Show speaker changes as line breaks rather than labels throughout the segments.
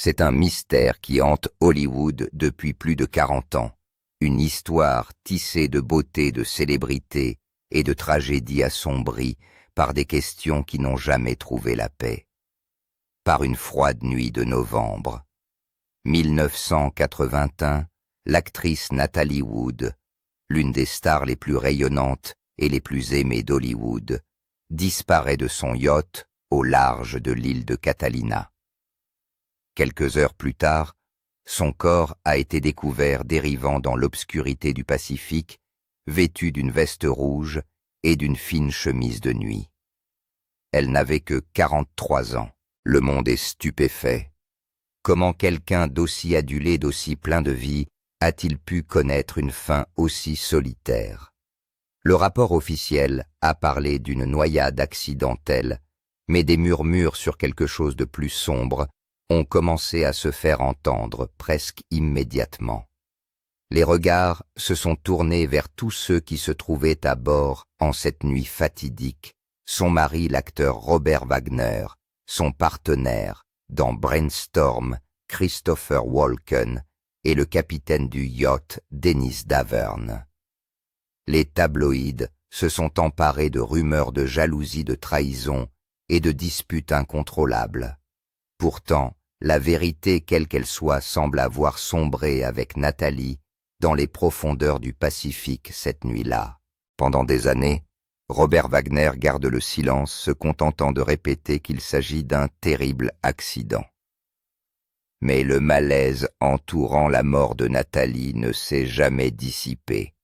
C'est un mystère qui hante Hollywood depuis plus de 40 ans. Une histoire tissée de beauté, de célébrité et de tragédie assombrie par des questions qui n'ont jamais trouvé la paix. Par une froide nuit de novembre, 1981, l'actrice Natalie Wood, l'une des stars les plus rayonnantes et les plus aimées d'Hollywood, disparaît de son yacht au large de l'île de Catalina. Quelques heures plus tard, son corps a été découvert dérivant dans l'obscurité du Pacifique, vêtu d'une veste rouge et d'une fine chemise de nuit. Elle n'avait que 43 ans. Le monde est stupéfait. Comment quelqu'un d'aussi adulé, d'aussi plein de vie, a-t-il pu connaître une fin aussi solitaire? Le rapport officiel a parlé d'une noyade accidentelle, mais des murmures sur quelque chose de plus sombre ont commencé à se faire entendre presque immédiatement. Les regards se sont tournés vers tous ceux qui se trouvaient à bord en cette nuit fatidique, son mari l'acteur Robert Wagner, son partenaire dans Brainstorm, Christopher Walken, et le capitaine du yacht Dennis Davern. Les tabloïds se sont emparés de rumeurs de jalousie, de trahison et de disputes incontrôlables. Pourtant, la vérité, quelle qu'elle soit, semble avoir sombré avec Natalie dans les profondeurs du Pacifique cette nuit-là. Pendant des années, Robert Wagner garde le silence, se contentant de répéter qu'il s'agit d'un terrible accident. Mais le malaise entourant la mort de Natalie ne s'est jamais dissipé.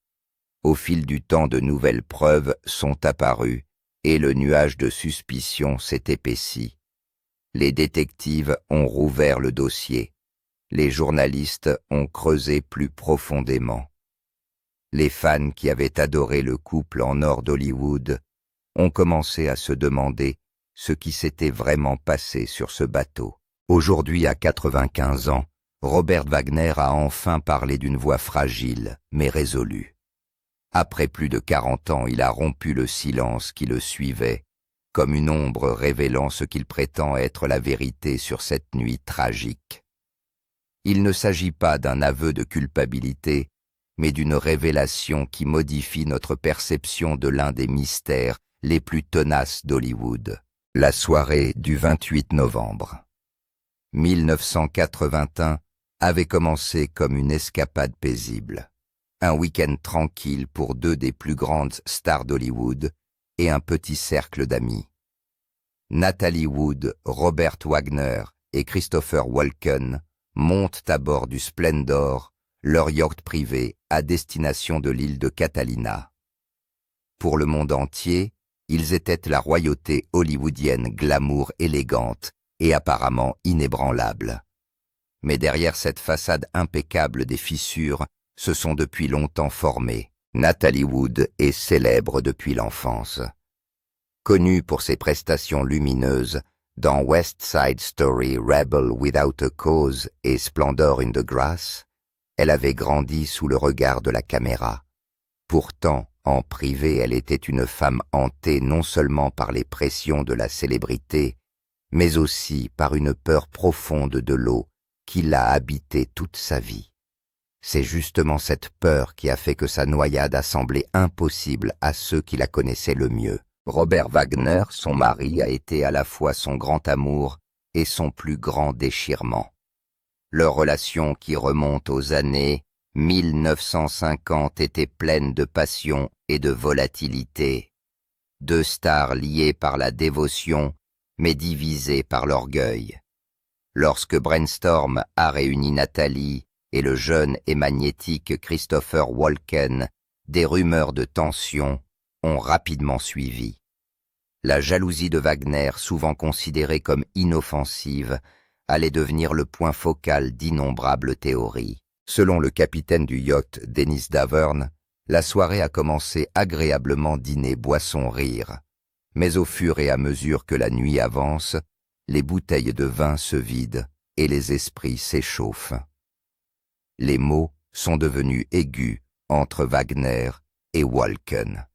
Au fil du temps, de nouvelles preuves sont apparues et le nuage de suspicion s'est épaissi. Les détectives ont rouvert le dossier. Les journalistes ont creusé plus profondément. Les fans qui avaient adoré le couple en or d'Hollywood ont commencé à se demander ce qui s'était vraiment passé sur ce bateau. Aujourd'hui, à 95 ans, Robert Wagner a enfin parlé d'une voix fragile, mais résolue. Après plus de 40 ans, il a rompu le silence qui le suivait, comme une ombre révélant ce qu'il prétend être la vérité sur cette nuit tragique. Il ne s'agit pas d'un aveu de culpabilité, mais d'une révélation qui modifie notre perception de l'un des mystères les plus tenaces d'Hollywood. La soirée du 28 novembre. 1981 avait commencé comme une escapade paisible. Un week-end tranquille pour deux des plus grandes stars d'Hollywood et un petit cercle d'amis. Natalie Wood, Robert Wagner et Christopher Walken montent à bord du Splendor, leur yacht privé à destination de l'île de Catalina. Pour le monde entier, ils étaient la royauté hollywoodienne glamour élégante et apparemment inébranlable. Mais derrière cette façade impeccable, des fissures se sont depuis longtemps formées. Natalie Wood est célèbre depuis l'enfance. Connue pour ses prestations lumineuses dans West Side Story, Rebel Without a Cause et Splendor in the Grass, elle avait grandi sous le regard de la caméra. Pourtant, en privé, elle était une femme hantée non seulement par les pressions de la célébrité, mais aussi par une peur profonde de l'eau qui l'a habitée toute sa vie. C'est justement cette peur qui a fait que sa noyade a semblé impossible à ceux qui la connaissaient le mieux. Robert Wagner, son mari, a été à la fois son grand amour et son plus grand déchirement. Leur relation, qui remonte aux années 1950, était pleine de passion et de volatilité. Deux stars liées par la dévotion, mais divisées par l'orgueil. Lorsque Brainstorm a réuni Natalie et le jeune et magnétique Christopher Walken, des rumeurs de tension ont rapidement suivi. La jalousie de Wagner, souvent considérée comme inoffensive, allait devenir le point focal d'innombrables théories. Selon le capitaine du yacht Dennis Davern, la soirée a commencé agréablement dîner, boisson, rire. Mais au fur et à mesure que la nuit avance, les bouteilles de vin se vident et les esprits s'échauffent. Les mots sont devenus aigus entre Wagner et Walken.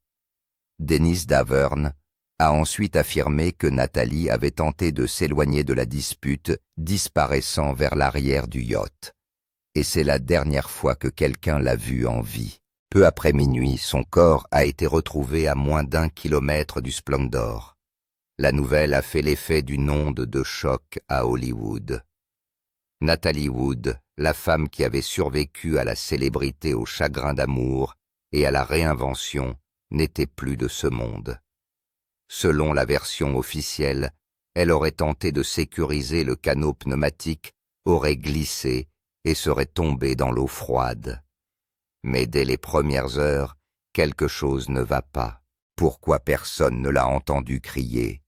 Dennis Davern a ensuite affirmé que Nathalie avait tenté de s'éloigner de la dispute, disparaissant vers l'arrière du yacht. Et c'est la dernière fois que quelqu'un l'a vue en vie. Peu après minuit, son corps a été retrouvé à moins d'1 kilomètre du Splendor. La nouvelle a fait l'effet d'une onde de choc à Hollywood. Natalie Wood, la femme qui avait survécu à la célébrité au chagrin d'amour et à la réinvention, n'était plus de ce monde. Selon la version officielle, elle aurait tenté de sécuriser le canot pneumatique, aurait glissé et serait tombée dans l'eau froide. Mais dès les premières heures, quelque chose ne va pas. Pourquoi personne ne l'a entendu crier?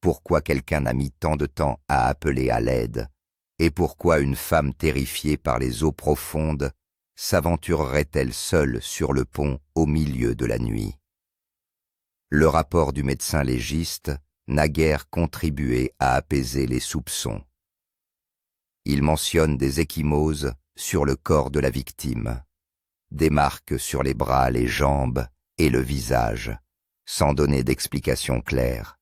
Pourquoi quelqu'un a mis tant de temps à appeler à l'aide? Et pourquoi une femme terrifiée par les eaux profondes s'aventurerait-elle seule sur le pont au milieu de la nuit? Le rapport du médecin légiste n'a guère contribué à apaiser les soupçons. Il mentionne des ecchymoses sur le corps de la victime, des marques sur les bras, les jambes et le visage, sans donner d'explication claire.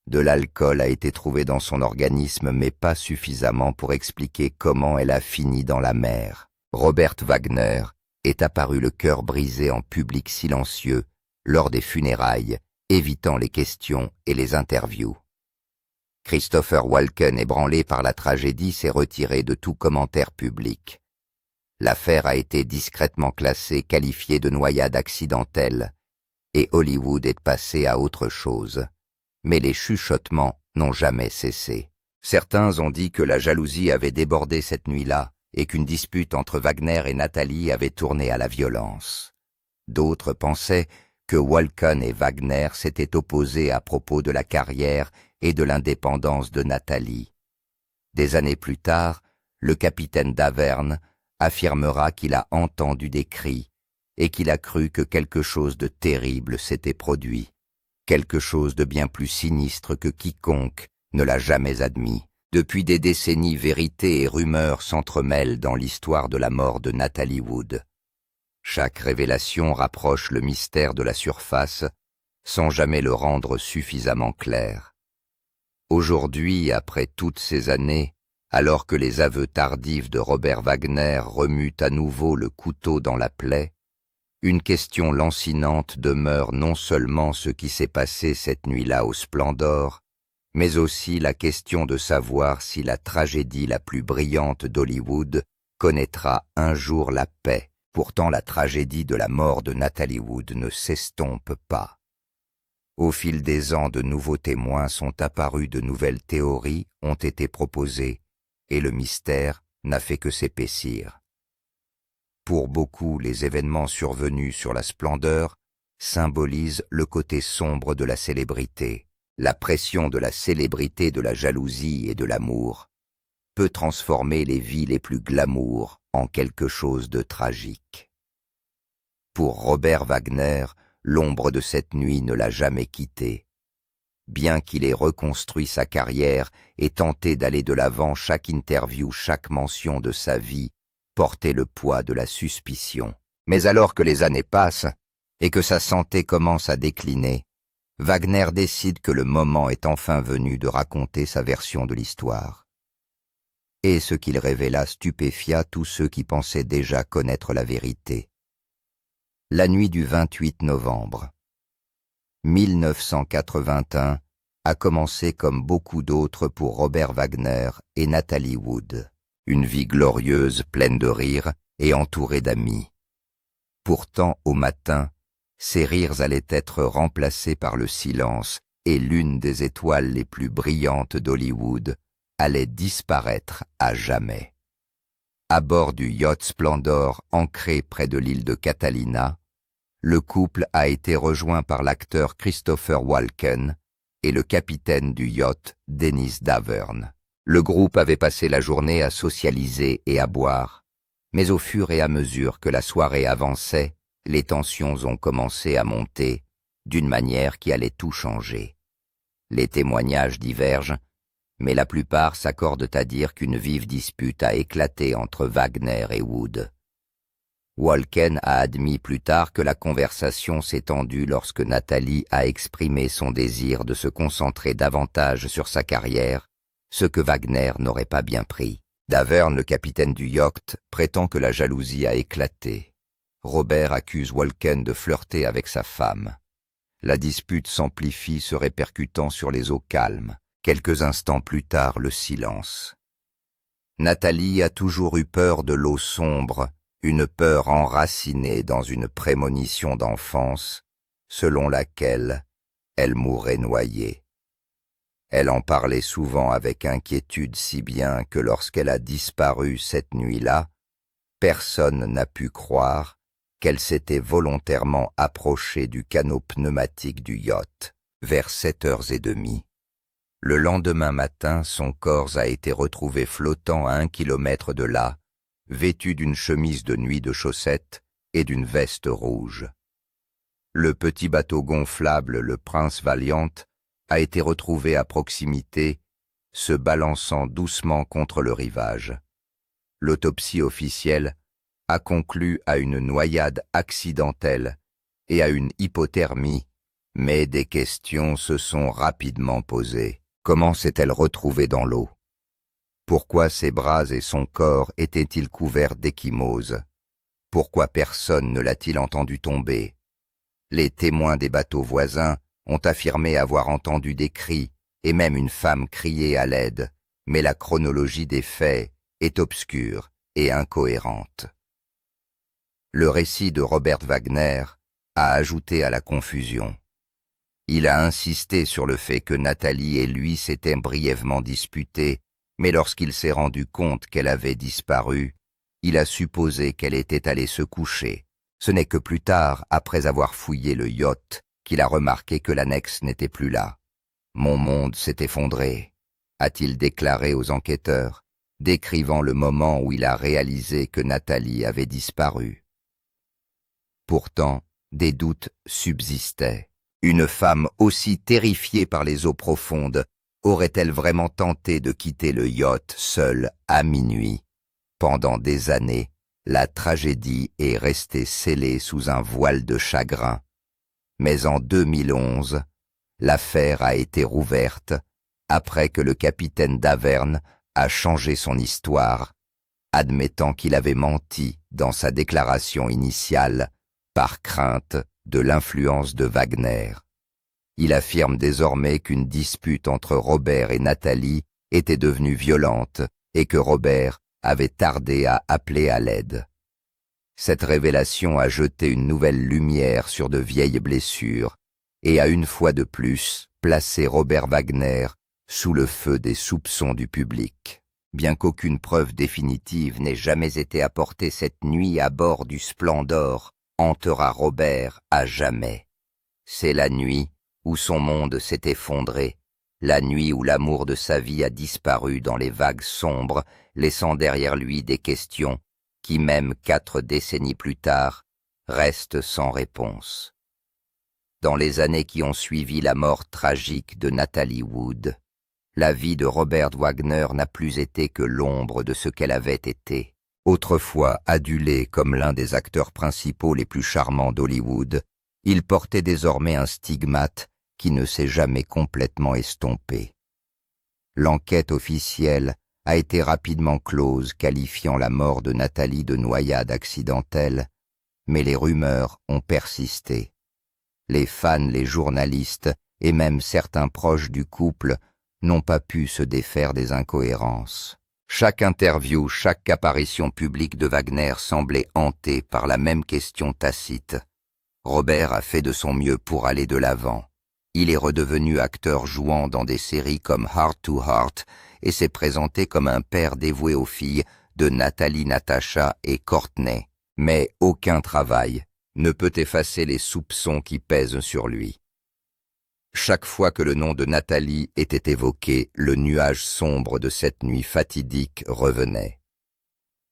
De l'alcool a été trouvé dans son organisme, mais pas suffisamment pour expliquer comment elle a fini dans la mer. Robert Wagner est apparu le cœur brisé en public silencieux lors des funérailles, évitant les questions et les interviews. Christopher Walken, ébranlé par la tragédie, s'est retiré de tout commentaire public. L'affaire a été discrètement classée, qualifiée de noyade accidentelle, et Hollywood est passé à autre chose. Mais les chuchotements n'ont jamais cessé. Certains ont dit que la jalousie avait débordé cette nuit-là et qu'une dispute entre Wagner et Nathalie avait tourné à la violence. D'autres pensaient que Walken et Wagner s'étaient opposés à propos de la carrière et de l'indépendance de Nathalie. Des années plus tard, le capitaine Davern affirmera qu'il a entendu des cris et qu'il a cru que quelque chose de terrible s'était produit. Quelque chose de bien plus sinistre que quiconque ne l'a jamais admis. Depuis des décennies, vérité et rumeurs s'entremêlent dans l'histoire de la mort de Natalie Wood. Chaque révélation rapproche le mystère de la surface, sans jamais le rendre suffisamment clair. Aujourd'hui, après toutes ces années, alors que les aveux tardifs de Robert Wagner remuent à nouveau le couteau dans la plaie, une question lancinante demeure non seulement ce qui s'est passé cette nuit-là au Splendor, mais aussi la question de savoir si la tragédie la plus brillante d'Hollywood connaîtra un jour la paix. Pourtant, la tragédie de la mort de Natalie Wood ne s'estompe pas. Au fil des ans, de nouveaux témoins sont apparus, de nouvelles théories ont été proposées, et le mystère n'a fait que s'épaissir. Pour beaucoup, les événements survenus sur la Splendeur symbolisent le côté sombre de la célébrité. La pression de la célébrité, de la jalousie et de l'amour peut transformer les vies les plus glamour en quelque chose de tragique. Pour Robert Wagner, l'ombre de cette nuit ne l'a jamais quitté. Bien qu'il ait reconstruit sa carrière et tenté d'aller de l'avant, chaque interview, chaque mention de sa vie portait le poids de la suspicion. Mais alors que les années passent et que sa santé commence à décliner, Wagner décide que le moment est enfin venu de raconter sa version de l'histoire. Et ce qu'il révéla stupéfia tous ceux qui pensaient déjà connaître la vérité. La nuit du 28 novembre 1981 a commencé comme beaucoup d'autres pour Robert Wagner et Natalie Wood. Une vie glorieuse, pleine de rires et entourée d'amis. Pourtant, au matin, ces rires allaient être remplacés par le silence et l'une des étoiles les plus brillantes d'Hollywood allait disparaître à jamais. À bord du yacht Splendor ancré près de l'île de Catalina, le couple a été rejoint par l'acteur Christopher Walken et le capitaine du yacht Dennis Davern. Le groupe avait passé la journée à socialiser et à boire, mais au fur et à mesure que la soirée avançait, les tensions ont commencé à monter d'une manière qui allait tout changer. Les témoignages divergent, mais la plupart s'accordent à dire qu'une vive dispute a éclaté entre Wagner et Wood. Walken a admis plus tard que la conversation s'est tendue lorsque Nathalie a exprimé son désir de se concentrer davantage sur sa carrière, ce que Wagner n'aurait pas bien pris. Davern, le capitaine du yacht, prétend que la jalousie a éclaté. Robert accuse Walken de flirter avec sa femme. La dispute s'amplifie, se répercutant sur les eaux calmes. Quelques instants plus tard, le silence. Nathalie a toujours eu peur de l'eau sombre, une peur enracinée dans une prémonition d'enfance, selon laquelle elle mourrait noyée. Elle en parlait souvent avec inquiétude, si bien que lorsqu'elle a disparu cette nuit-là, personne n'a pu croire qu'elle s'était volontairement approchée du canot pneumatique du yacht, vers 7h30. Le lendemain matin, son corps a été retrouvé flottant à 1 kilomètre de là, vêtu d'une chemise de nuit de chaussettes et d'une veste rouge. Le petit bateau gonflable, le Prince Valiant, a été retrouvé à proximité, se balançant doucement contre le rivage. L'autopsie officielle a conclu à une noyade accidentelle et à une hypothermie, mais des questions se sont rapidement posées. Comment s'est-elle retrouvée dans l'eau? Pourquoi ses bras et son corps étaient-ils couverts d'ecchymose? Pourquoi personne ne l'a-t-il entendu tomber? Les témoins des bateaux voisins ont affirmé avoir entendu des cris et même une femme crier à l'aide, mais la chronologie des faits est obscure et incohérente. Le récit de Robert Wagner a ajouté à la confusion. Il a insisté sur le fait que Nathalie et lui s'étaient brièvement disputés, mais lorsqu'il s'est rendu compte qu'elle avait disparu, il a supposé qu'elle était allée se coucher. Ce n'est que plus tard, après avoir fouillé le yacht, qu'il a remarqué que l'annexe n'était plus là. « Mon monde s'est effondré », a-t-il déclaré aux enquêteurs, décrivant le moment où il a réalisé que Nathalie avait disparu. Pourtant, des doutes subsistaient. Une femme aussi terrifiée par les eaux profondes aurait-elle vraiment tenté de quitter le yacht seule à minuit? Pendant des années, la tragédie est restée scellée sous un voile de chagrin. Mais en 2011, l'affaire a été rouverte après que le capitaine Davern a changé son histoire, admettant qu'il avait menti dans sa déclaration initiale par crainte de l'influence de Wagner. Il affirme désormais qu'une dispute entre Robert et Nathalie était devenue violente et que Robert avait tardé à appeler à l'aide. Cette révélation a jeté une nouvelle lumière sur de vieilles blessures et a une fois de plus placé Robert Wagner sous le feu des soupçons du public. Bien qu'aucune preuve définitive n'ait jamais été apportée cette nuit à bord du Splendor, hantera Robert à jamais. C'est la nuit où son monde s'est effondré, la nuit où l'amour de sa vie a disparu dans les vagues sombres, laissant derrière lui des questions qui, même 4 décennies plus tard, restent sans réponse. Dans les années qui ont suivi la mort tragique de Nathalie Wood, la vie de Robert Wagner n'a plus été que l'ombre de ce qu'elle avait été. Autrefois adulé comme l'un des acteurs principaux les plus charmants d'Hollywood, il portait désormais un stigmate qui ne s'est jamais complètement estompé. L'enquête officielle a été rapidement close, qualifiant la mort de Nathalie de noyade accidentelle, mais les rumeurs ont persisté. Les fans, les journalistes et même certains proches du couple n'ont pas pu se défaire des incohérences. Chaque interview, chaque apparition publique de Wagner semblait hantée par la même question tacite. Robert a fait de son mieux pour aller de l'avant. Il est redevenu acteur jouant dans des séries comme Heart to Heart et s'est présenté comme un père dévoué aux filles de Nathalie, Natasha et Courtney. Mais aucun travail ne peut effacer les soupçons qui pèsent sur lui. Chaque fois que le nom de Nathalie était évoqué, le nuage sombre de cette nuit fatidique revenait.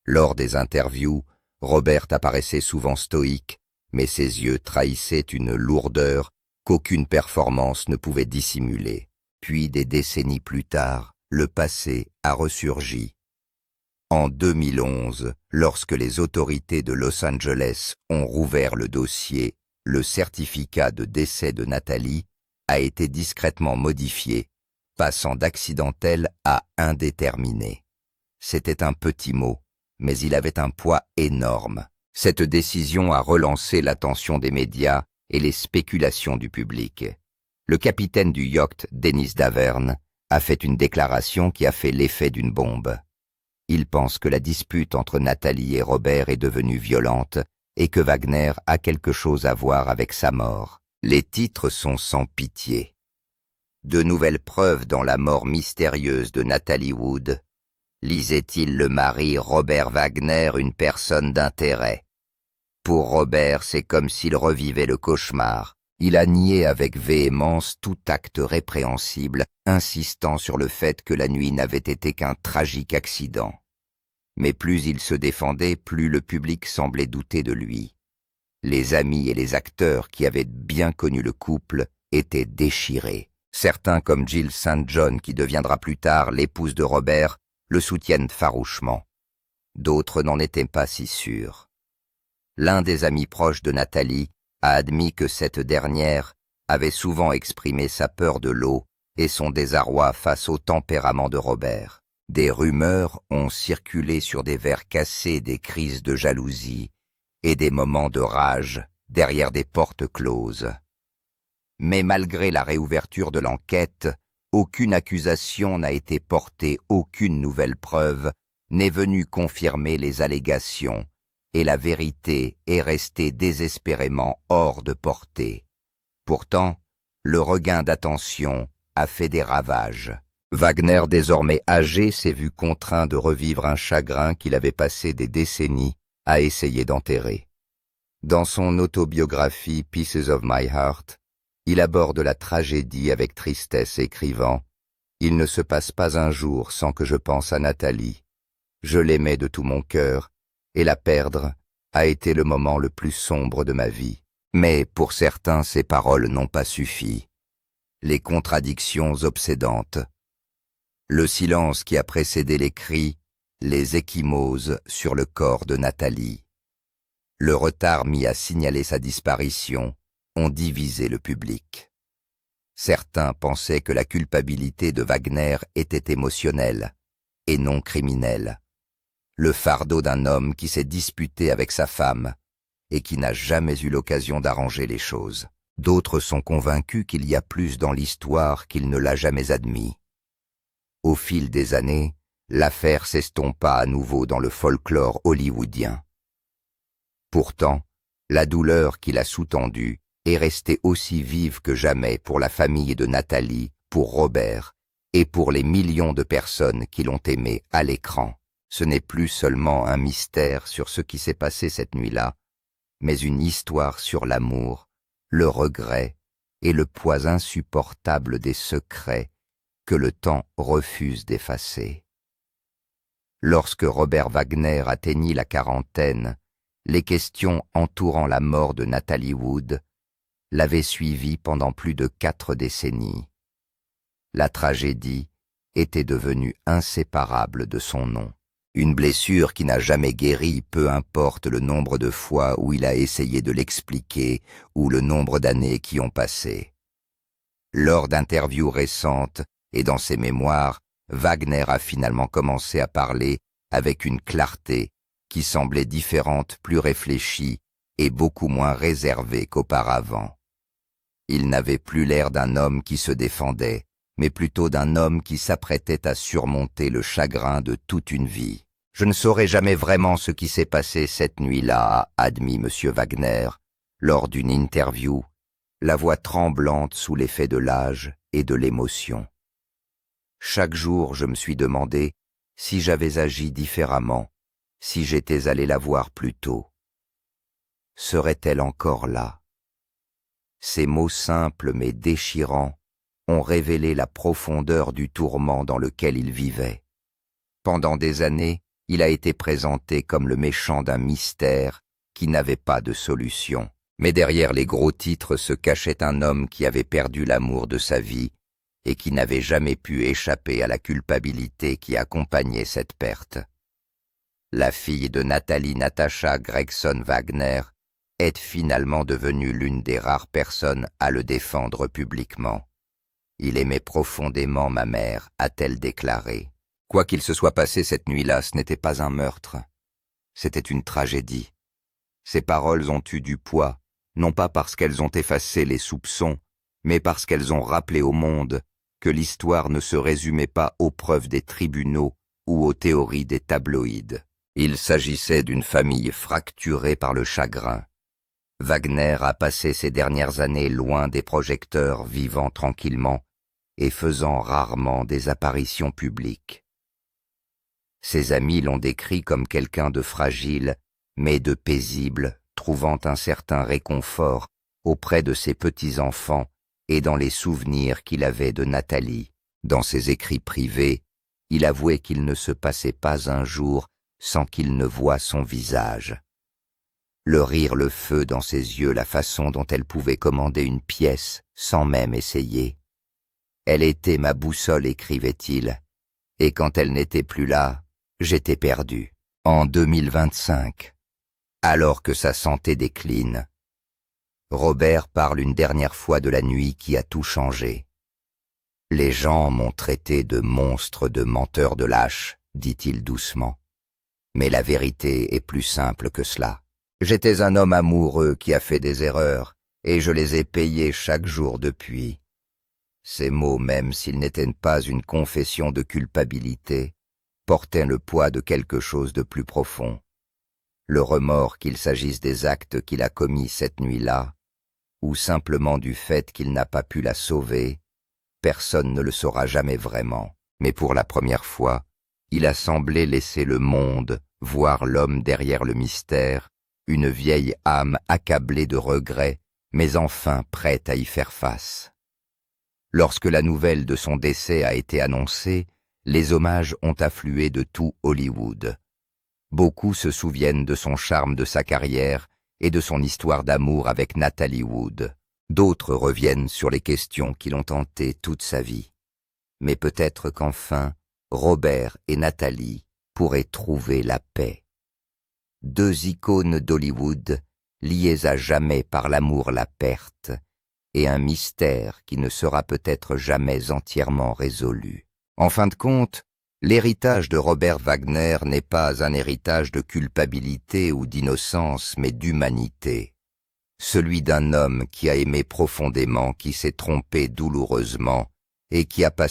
Lors des interviews, Robert apparaissait souvent stoïque, mais ses yeux trahissaient une lourdeur qu'aucune performance ne pouvait dissimuler. Puis, des décennies plus tard, le passé a ressurgi. En 2011, lorsque les autorités de Los Angeles ont rouvert le dossier, le certificat de décès de Nathalie a été discrètement modifié, passant d'accidentel à indéterminé. C'était un petit mot, mais il avait un poids énorme. Cette décision a relancé l'attention des médias et les spéculations du public. Le capitaine du yacht, Dennis Davern, a fait une déclaration qui a fait l'effet d'une bombe. Il pense que la dispute entre Nathalie et Robert est devenue violente et que Wagner a quelque chose à voir avec sa mort. Les titres sont sans pitié. De nouvelles preuves dans la mort mystérieuse de Natalie Wood. Lisait-il le mari Robert Wagner une personne d'intérêt? Pour Robert, c'est comme s'il revivait le cauchemar. Il a nié avec véhémence tout acte répréhensible, insistant sur le fait que la nuit n'avait été qu'un tragique accident. Mais plus il se défendait, plus le public semblait douter de lui. Les amis et les acteurs qui avaient bien connu le couple étaient déchirés. Certains, comme Jill St. John, qui deviendra plus tard l'épouse de Robert, le soutiennent farouchement. D'autres n'en étaient pas si sûrs. L'un des amis proches de Nathalie a admis que cette dernière avait souvent exprimé sa peur de l'eau et son désarroi face au tempérament de Robert. Des rumeurs ont circulé sur des verres cassés, des crises de jalousie et des moments de rage derrière des portes closes. Mais malgré la réouverture de l'enquête, aucune accusation n'a été portée, aucune nouvelle preuve n'est venue confirmer les allégations, et la vérité est restée désespérément hors de portée. Pourtant, le regain d'attention a fait des ravages. Wagner, désormais âgé, s'est vu contraint de revivre un chagrin qu'il avait passé des décennies à essayer d'enterrer. Dans son autobiographie Pieces of My Heart, il aborde la tragédie avec tristesse, écrivant « Il ne se passe pas un jour sans que je pense à Nathalie. Je l'aimais de tout mon cœur, et la perdre a été le moment le plus sombre de ma vie. Mais pour certains, ces paroles n'ont pas suffi. Les contradictions obsédantes, le silence qui a précédé les cris, les ecchymoses sur le corps de Nathalie, le retard mis à signaler sa disparition ont divisé le public. Certains pensaient que la culpabilité de Wagner était émotionnelle et non criminelle. Le fardeau d'un homme qui s'est disputé avec sa femme et qui n'a jamais eu l'occasion d'arranger les choses. D'autres sont convaincus qu'il y a plus dans l'histoire qu'il ne l'a jamais admis. Au fil des années, l'affaire s'estompa à nouveau dans le folklore hollywoodien. Pourtant, la douleur qui l'a sous-tendue est restée aussi vive que jamais pour la famille de Nathalie, pour Robert et pour les millions de personnes qui l'ont aimé à l'écran. Ce n'est plus seulement un mystère sur ce qui s'est passé cette nuit-là, mais une histoire sur l'amour, le regret et le poids insupportable des secrets que le temps refuse d'effacer. Lorsque Robert Wagner atteignit la quarantaine, les questions entourant la mort de Natalie Wood l'avaient suivi pendant plus de 4 décennies. La tragédie était devenue inséparable de son nom. Une blessure qui n'a jamais guéri, peu importe le nombre de fois où il a essayé de l'expliquer ou le nombre d'années qui ont passé. Lors d'interviews récentes et dans ses mémoires, Wagner a finalement commencé à parler avec une clarté qui semblait différente, plus réfléchie et beaucoup moins réservée qu'auparavant. Il n'avait plus l'air d'un homme qui se défendait, mais plutôt d'un homme qui s'apprêtait à surmonter le chagrin de toute une vie. « Je ne saurai jamais vraiment ce qui s'est passé cette nuit-là », a admis M. Wagner, lors d'une interview, la voix tremblante sous l'effet de l'âge et de l'émotion. « Chaque jour, je me suis demandé si j'avais agi différemment, si j'étais allé la voir plus tôt. Serait-elle encore là ?» Ces mots simples mais déchirants ont révélé la profondeur du tourment dans lequel il vivait. Pendant des années, il a été présenté comme le méchant d'un mystère qui n'avait pas de solution. Mais derrière les gros titres se cachait un homme qui avait perdu l'amour de sa vie et qui n'avait jamais pu échapper à la culpabilité qui accompagnait cette perte. La fille de Nathalie Natasha Gregson Wagner est finalement devenue l'une des rares personnes à le défendre publiquement. Il aimait profondément ma mère, a-t-elle déclaré. Quoi qu'il se soit passé cette nuit-là, ce n'était pas un meurtre. C'était une tragédie. Ces paroles ont eu du poids, non pas parce qu'elles ont effacé les soupçons, mais parce qu'elles ont rappelé au monde que l'histoire ne se résumait pas aux preuves des tribunaux ou aux théories des tabloïds. Il s'agissait d'une famille fracturée par le chagrin. Wagner a passé ses dernières années loin des projecteurs, vivant tranquillement et faisant rarement des apparitions publiques. Ses amis l'ont décrit comme quelqu'un de fragile, mais de paisible, trouvant un certain réconfort auprès de ses petits-enfants et dans les souvenirs qu'il avait de Nathalie. Dans ses écrits privés, il avouait qu'il ne se passait pas un jour sans qu'il ne voie son visage. Le rire, le feu dans ses yeux, la façon dont elle pouvait commander une pièce sans même essayer. Elle était ma boussole, écrivait-il, et quand elle n'était plus là, j'étais perdu. En 2025, alors que sa santé décline, Robert parle une dernière fois de la nuit qui a tout changé. Les gens m'ont traité de monstre, de menteur, de lâche, dit-il doucement. Mais la vérité est plus simple que cela. J'étais un homme amoureux qui a fait des erreurs, et je les ai payées chaque jour depuis. Ces mots, même s'ils n'étaient pas une confession de culpabilité, portaient le poids de quelque chose de plus profond. Le remords qu'il s'agisse des actes qu'il a commis cette nuit-là, ou simplement du fait qu'il n'a pas pu la sauver, personne ne le saura jamais vraiment. Mais pour la première fois, il a semblé laisser le monde voir l'homme derrière le mystère, une vieille âme accablée de regrets, mais enfin prête à y faire face. Lorsque la nouvelle de son décès a été annoncée, les hommages ont afflué de tout Hollywood. Beaucoup se souviennent de son charme, de sa carrière et de son histoire d'amour avec Natalie Wood. D'autres reviennent sur les questions qui l'ont hanté toute sa vie. Mais peut-être qu'enfin, Robert et Nathalie pourraient trouver la paix. Deux icônes d'Hollywood, liées à jamais par l'amour, la perte, et un mystère qui ne sera peut-être jamais entièrement résolu. En fin de compte, l'héritage de Robert Wagner n'est pas un héritage de culpabilité ou d'innocence, mais d'humanité. Celui d'un homme qui a aimé profondément, qui s'est trompé douloureusement et qui a passé